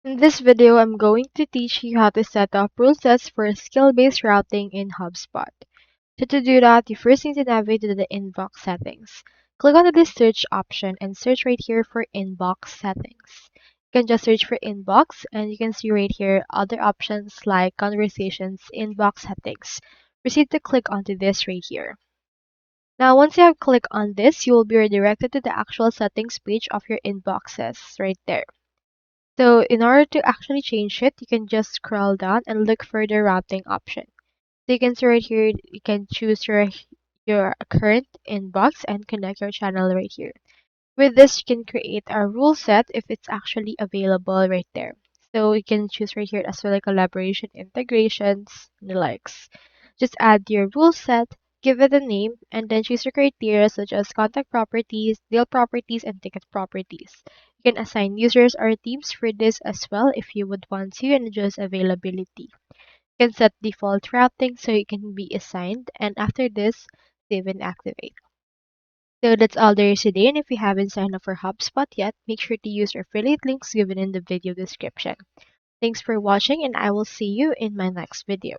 In this video, I'm going to teach you how to set up rule sets for skill-based routing in HubSpot. So to do that, you first need to navigate to the inbox settings. Click on the search option and search right here for inbox settings. You can just search for inbox and you can see right here other options like conversations, inbox settings. Proceed to click onto this right here. Now, once you have clicked on this, you will be redirected to the actual settings page of your inboxes right there. So in order to actually change it, you can just scroll down and look for the routing option. So you can see right here, you can choose your current inbox and connect your channel right here. With this, you can create a rule set if it's actually available right there. So you can choose right here as well like collaboration, integrations, and the likes. Just add your rule set, give it a name, and then choose your criteria such as contact properties, deal properties, and ticket properties. You can assign users or teams for this as well if you would want to and adjust availability. You can set default routing so it can be assigned, and after this, save and activate. So that's all there is today, and if you haven't signed up for HubSpot yet, make sure to use our affiliate links given in the video description. Thanks for watching, and I will see you in my next video.